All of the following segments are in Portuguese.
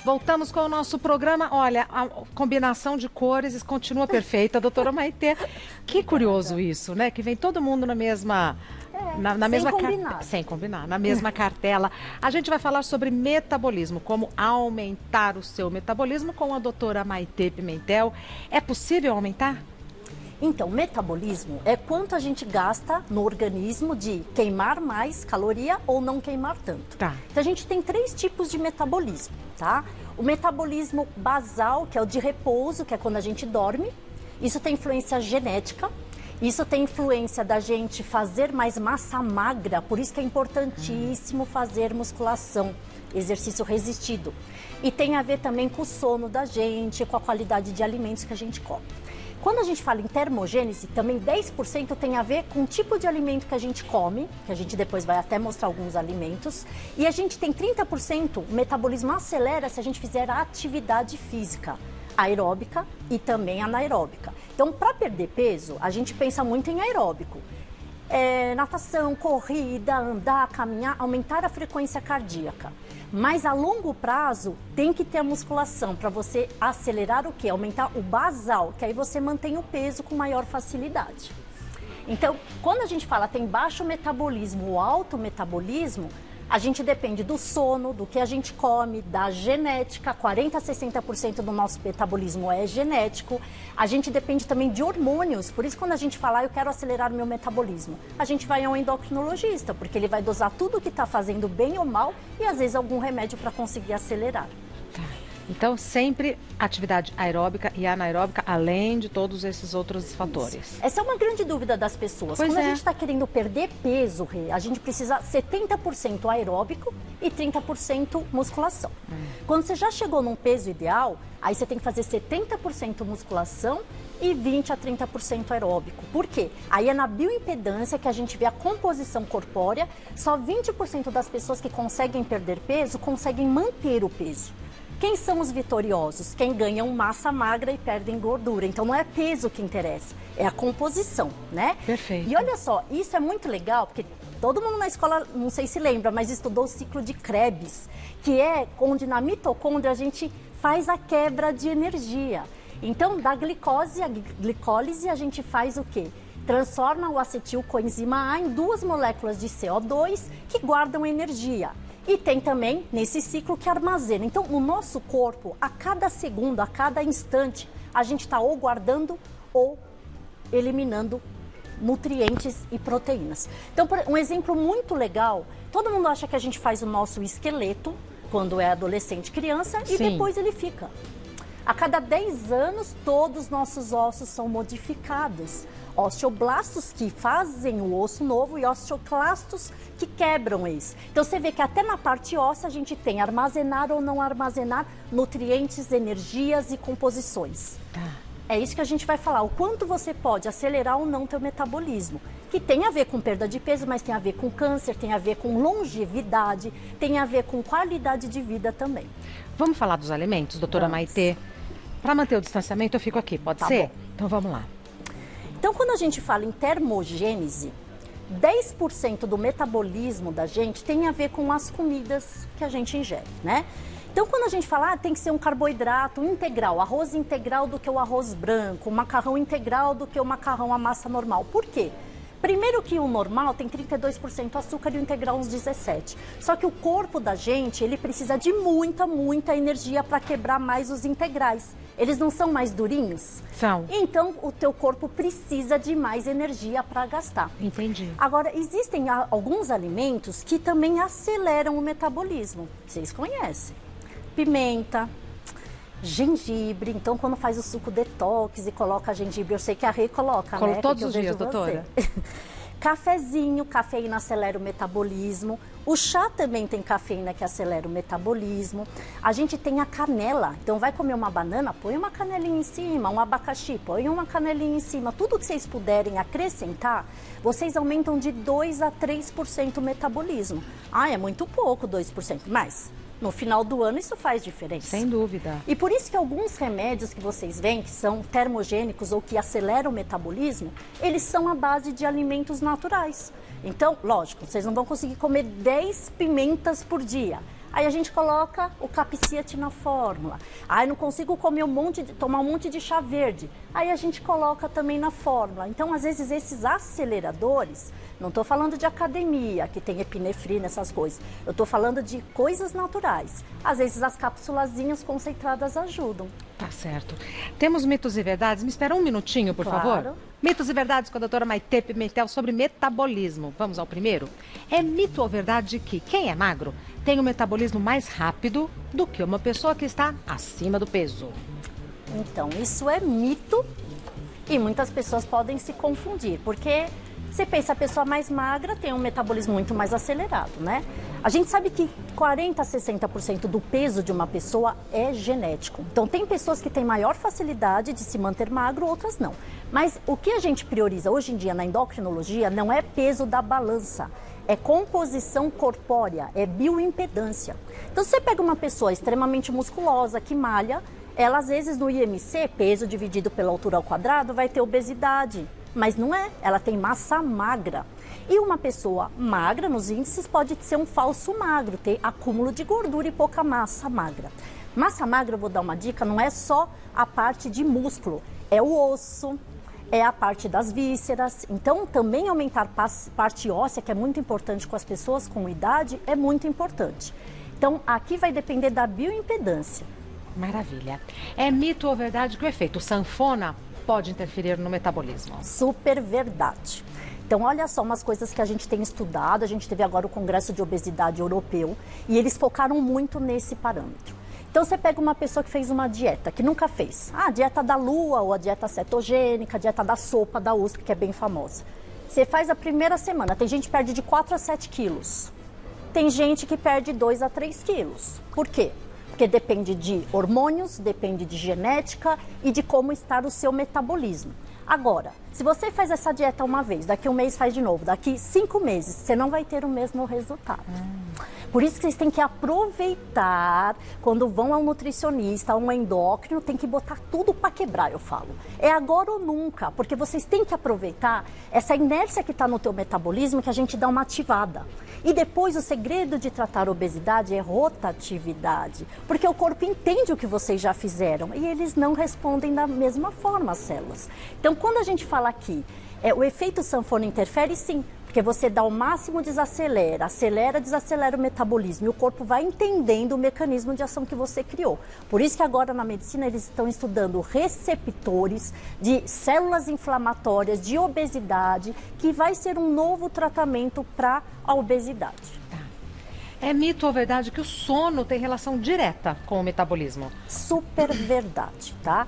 Voltamos com o nosso programa. Olha, a combinação de cores continua perfeita, doutora Maitê. Que curioso isso, né? Que vem todo mundo na mesma... Na mesma sem combinar, na mesma cartela. A gente vai falar sobre metabolismo, como aumentar o seu metabolismo com a doutora Maitê Pimentel. É possível aumentar? Então, metabolismo é quanto a gente gasta no organismo de queimar mais caloria ou não queimar tanto. Tá. Então, a gente tem 3 tipos de metabolismo, tá? O metabolismo basal, que é o de repouso, que é quando a gente dorme. Isso tem influência genética. Isso tem influência da gente fazer mais massa magra, por isso que é importantíssimo fazer musculação, exercício resistido. E tem a ver também com o sono da gente, com a qualidade de alimentos que a gente come. Quando a gente fala em termogênese, também 10% tem a ver com o tipo de alimento que a gente come, que a gente depois vai até mostrar alguns alimentos. E a gente tem 30%, o metabolismo acelera se a gente fizer a atividade física, aeróbica e também anaeróbica. Então, para perder peso, a gente pensa muito em aeróbico. Natação, corrida, andar, caminhar, aumentar a frequência cardíaca. Mas a longo prazo tem que ter a musculação para você acelerar o quê? Aumentar o basal, que aí você mantém o peso com maior facilidade. Então, quando a gente fala tem baixo metabolismo ou alto metabolismo, a gente depende do sono, do que a gente come, da genética, 40% a 60% do nosso metabolismo é genético. A gente depende também de hormônios, por isso quando a gente fala, eu quero acelerar o meu metabolismo, a gente vai ao endocrinologista, porque ele vai dosar tudo o que está fazendo bem ou mal e às vezes algum remédio para conseguir acelerar. Tá. Então, sempre atividade aeróbica e anaeróbica, além de todos esses outros fatores. Essa é uma grande dúvida das pessoas. Quando a gente está querendo perder peso, Rê, a gente precisa 70% aeróbico e 30% musculação. Quando você já chegou num peso ideal, aí você tem que fazer 70% musculação e 20% a 30% aeróbico. Por quê? Aí é na bioimpedância que a gente vê a composição corpórea. Só 20% das pessoas que conseguem perder peso conseguem manter o peso. Quem são os vitoriosos? Quem ganham massa magra e perdem gordura. Então não é peso que interessa, é a composição, né? Perfeito. E olha só, isso é muito legal, porque todo mundo na escola, não sei se lembra, mas estudou o ciclo de Krebs, que é onde na mitocôndria a gente faz a quebra de energia. Então, da glicose à glicólise, a gente faz o quê? Transforma o acetilcoenzima A em 2 moléculas de CO2 que guardam energia. E tem também, nesse ciclo, que armazena. Então, o nosso corpo, a cada segundo, a cada instante, a gente está ou guardando ou eliminando nutrientes e proteínas. Então, um exemplo muito legal, todo mundo acha que a gente faz o nosso esqueleto quando é adolescente, criança, e depois ele fica. A cada 10 anos, todos os nossos ossos são modificados. Osteoblastos que fazem o osso novo e osteoclastos que quebram esse. Então você vê que até na parte óssea a gente tem armazenar ou não armazenar nutrientes, energias e composições. Tá. É isso que a gente vai falar, o quanto você pode acelerar ou não teu metabolismo. Que tem a ver com perda de peso, mas tem a ver com câncer, tem a ver com longevidade, tem a ver com qualidade de vida também. Vamos falar dos alimentos, doutora Maitê? Para manter o distanciamento eu fico aqui, pode ser? Bom. Então vamos lá. Então, quando a gente fala em termogênese, 10% do metabolismo da gente tem a ver com as comidas que a gente ingere, né? Então, quando a gente fala, tem que ser um carboidrato integral, arroz integral do que o arroz branco, macarrão integral do que o macarrão à massa normal. Por quê? Primeiro que o normal tem 32% açúcar e o integral uns 17%. Só que o corpo da gente, ele precisa de muita energia para quebrar mais os integrais. Eles não são mais durinhos? São. Então, o teu corpo precisa de mais energia para gastar. Entendi. Agora, existem alguns alimentos que também aceleram o metabolismo. Vocês conhecem. Pimenta, gengibre. Então, quando faz o suco detox e coloca gengibre, eu sei que a Rê coloca, né? Todos os dias, doutora. Cafezinho, cafeína acelera o metabolismo. O chá também tem cafeína que acelera o metabolismo. A gente tem a canela. Então, vai comer uma banana, põe uma canelinha em cima. Um abacaxi, põe uma canelinha em cima. Tudo que vocês puderem acrescentar, vocês aumentam de 2% a 3% o metabolismo. Ah, é muito pouco, 2%. Mas no final do ano isso faz diferença. Sem dúvida. E por isso que alguns remédios que vocês veem, que são termogênicos ou que aceleram o metabolismo, eles são à base de alimentos naturais. Então, lógico, vocês não vão conseguir comer 10 pimentas por dia. Aí a gente coloca o Capiciate na fórmula. Aí não consigo comer tomar um monte de chá verde. Aí a gente coloca também na fórmula. Então, às vezes, esses aceleradores, não estou falando de academia, que tem epinefrina, essas coisas. Eu estou falando de coisas naturais. Às vezes, as cápsulazinhas concentradas ajudam. Tá certo. Temos mitos e verdades. Me espera um minutinho, por favor. Mitos e verdades com a doutora Maitê Pimentel sobre metabolismo. Vamos ao primeiro? É mito ou verdade que quem é magro tem um metabolismo mais rápido do que uma pessoa que está acima do peso? Então, isso é mito e muitas pessoas podem se confundir, porque você pensa, a pessoa mais magra tem um metabolismo muito mais acelerado, né? A gente sabe que 40% a 60% do peso de uma pessoa é genético. Então, tem pessoas que têm maior facilidade de se manter magro, outras não. Mas o que a gente prioriza hoje em dia na endocrinologia não é peso da balança, é composição corpórea, é bioimpedância. Então, se você pega uma pessoa extremamente musculosa, que malha, ela às vezes no IMC, peso dividido pela altura ao quadrado, vai ter obesidade. Mas não é, ela tem massa magra. E uma pessoa magra nos índices pode ser um falso magro, ter acúmulo de gordura e pouca massa magra. Massa magra, eu vou dar uma dica, não é só a parte de músculo, é o osso, é a parte das vísceras. Então, também aumentar parte óssea, que é muito importante com as pessoas com idade, é muito importante. Então, aqui vai depender da bioimpedância. Maravilha. É mito ou verdade que o efeito sanfona pode interferir no metabolismo? Super verdade. Então, olha só umas coisas que a gente tem estudado. A gente teve agora o Congresso de Obesidade Europeu e eles focaram muito nesse parâmetro. Então, você pega uma pessoa que fez uma dieta, que nunca fez. A dieta da lua ou a dieta cetogênica, a dieta da sopa da USP, que é bem famosa. Você faz a primeira semana, tem gente que perde de 4 a 7 quilos. Tem gente que perde 2 a 3 quilos. Por quê? Porque depende de hormônios, depende de genética e de como está o seu metabolismo. Agora, se você faz essa dieta uma vez, daqui um mês faz de novo, daqui 5 meses, você não vai ter o mesmo resultado. Por isso que vocês têm que aproveitar, quando vão ao nutricionista, a um endócrino, tem que botar tudo para quebrar, eu falo. É agora ou nunca, porque vocês têm que aproveitar essa inércia que está no teu metabolismo, que a gente dá uma ativada. E depois o segredo de tratar a obesidade é rotatividade, porque o corpo entende o que vocês já fizeram e eles não respondem da mesma forma às células. Então, quando a gente fala aqui, o efeito sanfona interfere, sim, porque você dá o máximo, desacelera, acelera, desacelera o metabolismo e o corpo vai entendendo o mecanismo de ação que você criou. Por isso que agora na medicina eles estão estudando receptores de células inflamatórias de obesidade, que vai ser um novo tratamento para a obesidade. É mito ou verdade que o sono tem relação direta com o metabolismo? Super verdade, tá?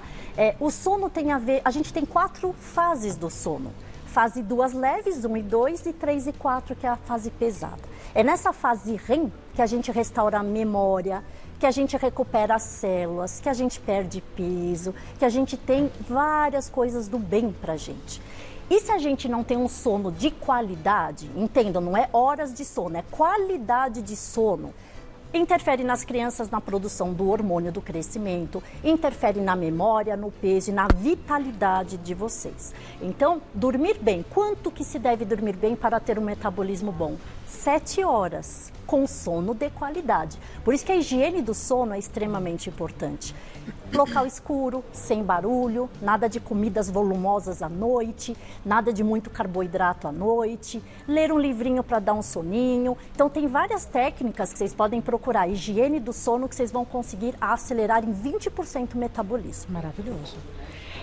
O sono tem a ver, a gente tem 4 fases do sono. Fase 2 leves, 1 e 2, e 3 e 4, que é a fase pesada. É nessa fase REM que a gente restaura a memória, que a gente recupera as células, que a gente perde peso, que a gente tem várias coisas do bem pra gente. E se a gente não tem um sono de qualidade, entendam, não é horas de sono, é qualidade de sono, interfere nas crianças na produção do hormônio do crescimento, interfere na memória, no peso e na vitalidade de vocês. Então, dormir bem. Quanto que se deve dormir bem para ter um metabolismo bom? 7 horas, com sono de qualidade. Por isso que a higiene do sono é extremamente importante. Local escuro, sem barulho, nada de comidas volumosas à noite, nada de muito carboidrato à noite, ler um livrinho para dar um soninho. Então tem várias técnicas que vocês podem procurar, higiene do sono, que vocês vão conseguir acelerar em 20% o metabolismo. Maravilhoso.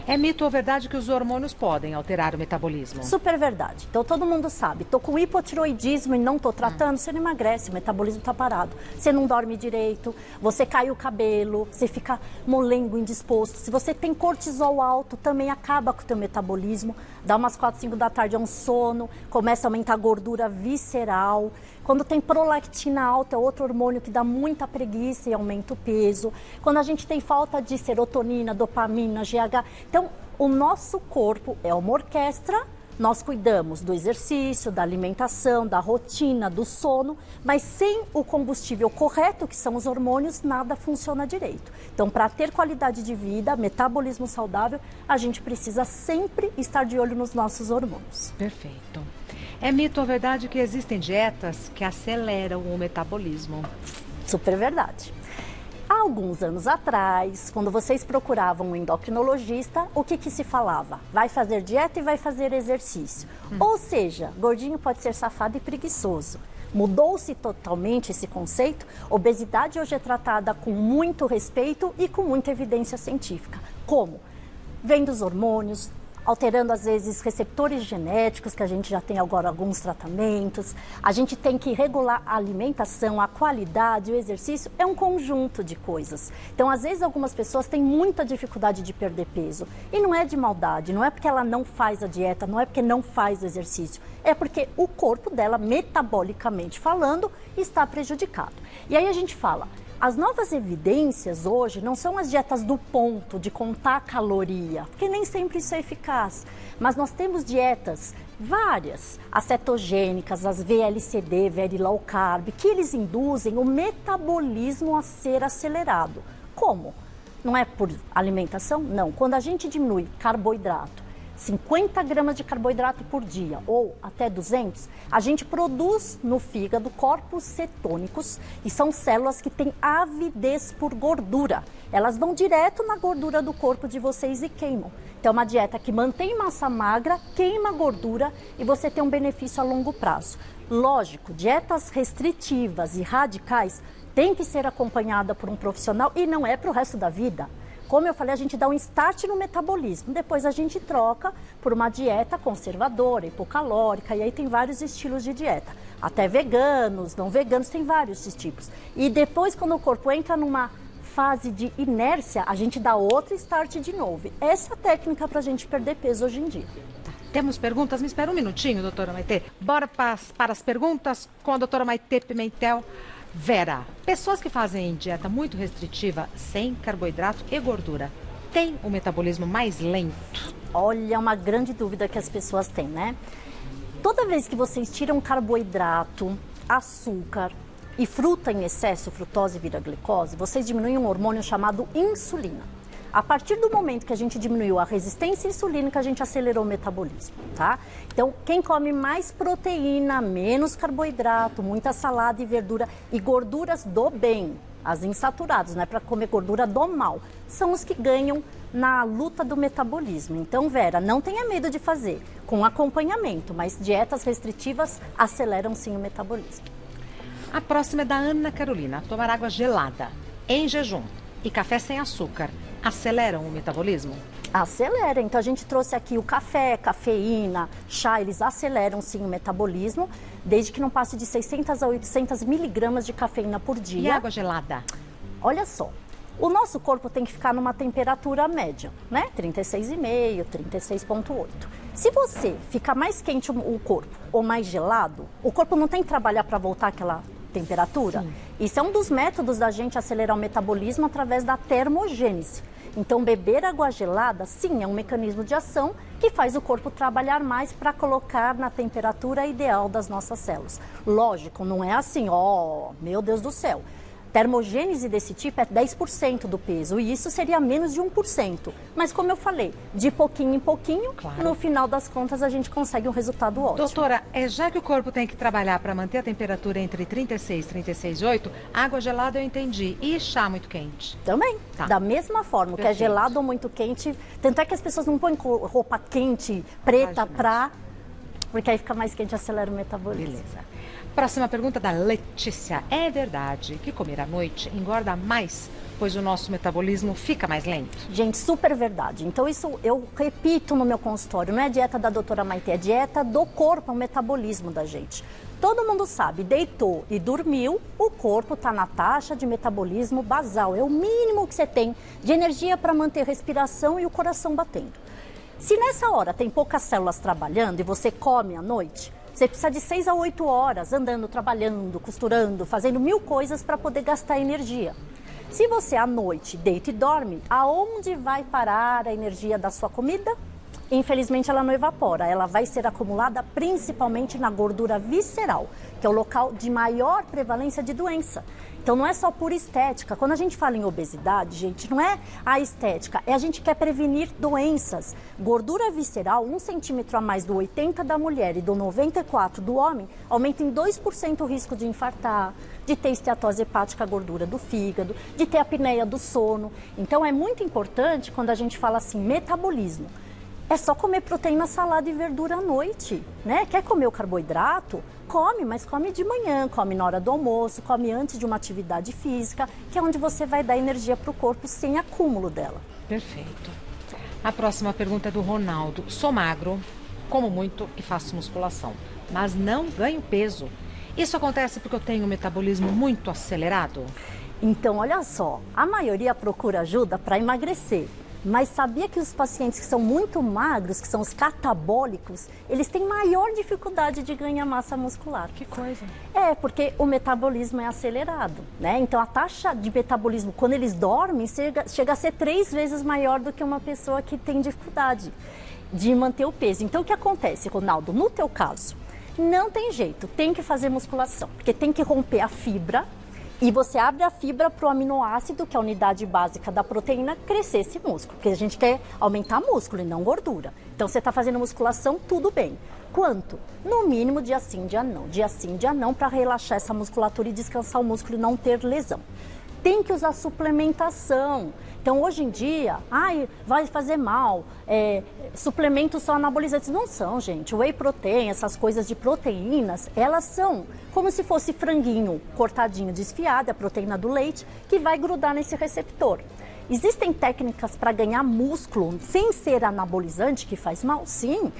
É mito ou verdade que os hormônios podem alterar o metabolismo? Super verdade. Então todo mundo sabe, tô com hipotiroidismo e não tô tratando, você não emagrece, o metabolismo tá parado. Você não dorme direito, você cai o cabelo, você fica molengo, indisposto. Se você tem cortisol alto, também acaba com o teu metabolismo. Dá umas 4, 5 da tarde é um sono, começa a aumentar a gordura visceral. Quando tem prolactina alta, é outro hormônio que dá muita preguiça e aumenta o peso. Quando a gente tem falta de serotonina, dopamina, GH. Então, o nosso corpo é uma orquestra. Nós cuidamos do exercício, da alimentação, da rotina, do sono, mas sem o combustível correto, que são os hormônios, nada funciona direito. Então, para ter qualidade de vida, metabolismo saudável, a gente precisa sempre estar de olho nos nossos hormônios. Perfeito. É mito ou verdade que existem dietas que aceleram o metabolismo? Super verdade. Há alguns anos atrás, quando vocês procuravam um endocrinologista, o que se falava? Vai fazer dieta e vai fazer exercício. Ou seja, gordinho pode ser safado e preguiçoso. Mudou-se totalmente esse conceito. Obesidade hoje é tratada com muito respeito e com muita evidência científica. Como? Vem dos hormônios, alterando às vezes receptores genéticos, que a gente já tem agora alguns tratamentos. A gente tem que regular a alimentação, a qualidade, o exercício, é um conjunto de coisas. Então, às vezes, algumas pessoas têm muita dificuldade de perder peso. E não é de maldade, não é porque ela não faz a dieta, não é porque não faz o exercício. É porque o corpo dela, metabolicamente falando, está prejudicado. E aí a gente fala, as novas evidências hoje não são as dietas do ponto, de contar caloria, porque nem sempre isso é eficaz. Mas nós temos dietas várias, as cetogênicas, as VLCD, Very Low Carb, que eles induzem o metabolismo a ser acelerado. Como? Não é por alimentação? Não. Quando a gente diminui carboidrato, 50 gramas de carboidrato por dia ou até 200, a gente produz no fígado corpos cetônicos e são células que têm avidez por gordura. Elas vão direto na gordura do corpo de vocês e queimam. Então é uma dieta que mantém massa magra, queima gordura e você tem um benefício a longo prazo. Lógico, dietas restritivas e radicais têm que ser acompanhada por um profissional e não é para o resto da vida. Como eu falei, a gente dá um start no metabolismo, depois a gente troca por uma dieta conservadora, hipocalórica, e aí tem vários estilos de dieta. Até veganos, não veganos, tem vários tipos. E depois, quando o corpo entra numa fase de inércia, a gente dá outro start de novo. Essa é a técnica para a gente perder peso hoje em dia. Temos perguntas? Me espera um minutinho, doutora Maitê. Bora para as perguntas com a doutora Maitê Pimentel. Vera, pessoas que fazem dieta muito restritiva, sem carboidrato e gordura, têm um metabolismo mais lento? Olha, uma grande dúvida que as pessoas têm, né? Toda vez que vocês tiram carboidrato, açúcar e fruta em excesso, frutose vira glicose, vocês diminuem um hormônio chamado insulina. A partir do momento que a gente diminuiu a resistência insulínica, a gente acelerou o metabolismo, tá? Então, quem come mais proteína, menos carboidrato, muita salada e verdura e gorduras do bem, as insaturadas, não é para comer gordura do mal, são os que ganham na luta do metabolismo. Então, Vera, não tenha medo de fazer, com acompanhamento, mas dietas restritivas aceleram sim o metabolismo. A próxima é da Ana Carolina. Tomar água gelada, em jejum e café sem açúcar aceleram o metabolismo? Acelera. Então a gente trouxe aqui o café, cafeína, chá, eles aceleram sim o metabolismo, desde que não passe de 600 a 800 miligramas de cafeína por dia. E água gelada? Olha só, o nosso corpo tem que ficar numa temperatura média, né? 36,5, 36,8. Se você ficar mais quente o corpo ou mais gelado, o corpo não tem que trabalhar para voltar àquela temperatura? Sim. Isso é um dos métodos da gente acelerar o metabolismo através da termogênese. Então, beber água gelada, sim, é um mecanismo de ação que faz o corpo trabalhar mais para colocar na temperatura ideal das nossas células. Lógico, não é assim, meu Deus do céu. Termogênese desse tipo é 10% do peso e isso seria menos de 1%. Mas como eu falei, de pouquinho em pouquinho, claro, no final das contas a gente consegue um resultado ótimo. Doutora, já que o corpo tem que trabalhar para manter a temperatura entre 36 e 36,8, água gelada eu entendi. E chá muito quente? Também. Tá. Da mesma forma, o que é gelado ou muito quente. Tanto é que as pessoas não põem roupa quente, preta, porque aí fica mais quente e acelera o metabolismo. Beleza. Próxima pergunta da Letícia. É verdade que comer à noite engorda mais, pois o nosso metabolismo fica mais lento? Gente, super verdade. Então isso eu repito no meu consultório, não é dieta da doutora Maitê, é dieta do corpo, é o metabolismo da gente. Todo mundo sabe, deitou e dormiu, o corpo está na taxa de metabolismo basal. É o mínimo que você tem de energia para manter a respiração e o coração batendo. Se nessa hora tem poucas células trabalhando e você come à noite, você precisa de 6 a 8 horas andando, trabalhando, costurando, fazendo 1000 coisas para poder gastar energia. Se você à noite deita e dorme, aonde vai parar a energia da sua comida? Infelizmente ela não evapora, ela vai ser acumulada principalmente na gordura visceral, que é o local de maior prevalência de doença. Então não é só por estética. Quando a gente fala em obesidade, gente, não é a estética, a gente quer prevenir doenças. Gordura visceral, 1 centímetro a mais do 80 da mulher e do 94 do homem, aumenta em 2% o risco de infartar, de ter esteatose hepática, gordura do fígado, de ter apneia do sono. Então é muito importante quando a gente fala assim, metabolismo. É só comer proteína, salada e verdura à noite, né? Quer comer o carboidrato? Come, mas come de manhã, come na hora do almoço, come antes de uma atividade física, que é onde você vai dar energia para o corpo sem acúmulo dela. Perfeito. A próxima pergunta é do Ronaldo. Sou magro, como muito e faço musculação, mas não ganho peso. Isso acontece porque eu tenho um metabolismo muito acelerado? Então, olha só, a maioria procura ajuda para emagrecer. Mas sabia que os pacientes que são muito magros, que são os catabólicos, eles têm maior dificuldade de ganhar massa muscular. Que coisa. É, porque o metabolismo é acelerado, né? Então a taxa de metabolismo, quando eles dormem, chega a ser 3 vezes maior do que uma pessoa que tem dificuldade de manter o peso. Então o que acontece, Ronaldo? No teu caso, não tem jeito, tem que fazer musculação, porque tem que romper a fibra. E você abre a fibra para o aminoácido, que é a unidade básica da proteína, crescer esse músculo. Porque a gente quer aumentar músculo e não gordura. Então, você está fazendo musculação, tudo bem. Quanto? No mínimo, dia sim, dia não. Dia sim, dia não, para relaxar essa musculatura e descansar o músculo e não ter lesão. Tem que usar suplementação. Então, hoje em dia, vai fazer mal, suplementos são anabolizantes. Não são, gente. Whey protein, essas coisas de proteínas, elas são como se fosse franguinho cortadinho, desfiado, a proteína do leite, que vai grudar nesse receptor. Existem técnicas para ganhar músculo sem ser anabolizante, que faz mal? Sim,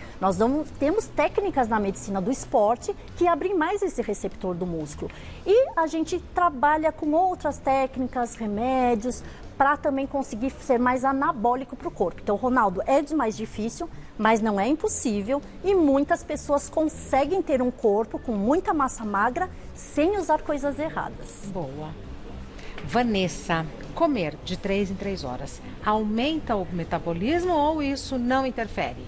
temos técnicas na medicina do esporte que abrem mais esse receptor do músculo. E a gente trabalha com outras técnicas, remédios, para também conseguir ser mais anabólico para o corpo. Então, Ronaldo, é mais difícil, mas não é impossível e muitas pessoas conseguem ter um corpo com muita massa magra sem usar coisas erradas. Boa. Vanessa, comer de 3 em 3 horas aumenta o metabolismo ou isso não interfere?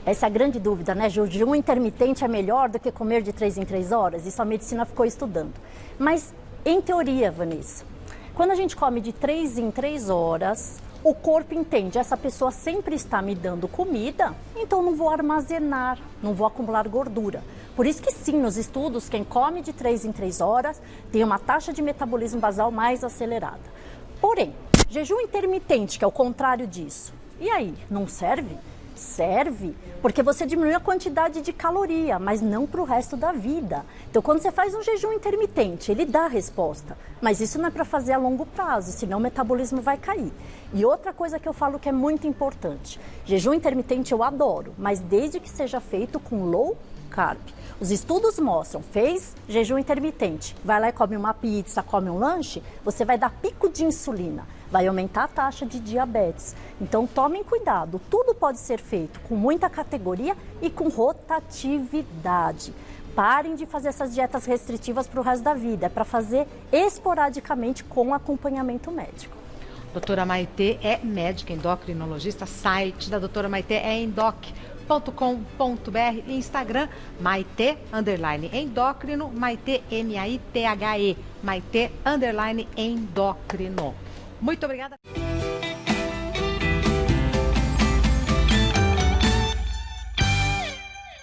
Essa é a grande dúvida, né? Jejum intermitente é melhor do que comer de 3 em 3 horas? Isso a medicina ficou estudando. Mas, em teoria, Vanessa, quando a gente come de 3 em 3 horas, o corpo entende, essa pessoa sempre está me dando comida, então não vou armazenar, não vou acumular gordura. Por isso que sim, nos estudos, quem come de 3 em 3 horas tem uma taxa de metabolismo basal mais acelerada. Porém, jejum intermitente, que é o contrário disso, e aí, não serve? Serve, porque você diminui a quantidade de caloria, mas não para o resto da vida. Então, quando você faz um jejum intermitente, ele dá a resposta, mas isso não é para fazer a longo prazo, senão o metabolismo vai cair. E outra coisa que eu falo que é muito importante, jejum intermitente eu adoro, mas desde que seja feito com low carb. Os estudos mostram, fez jejum intermitente, vai lá e come uma pizza, come um lanche, você vai dar pico de insulina, vai aumentar a taxa de diabetes. Então tomem cuidado, tudo pode ser feito com muita categoria e com rotatividade. Parem de fazer essas dietas restritivas para o resto da vida, é para fazer esporadicamente com acompanhamento médico. Doutora Maitê é médica endocrinologista, site da doutora Maitê é endoc.com.br, Instagram Maitê_endócrino, Maitê Maithe, Maitê_endócrino. Muito obrigada.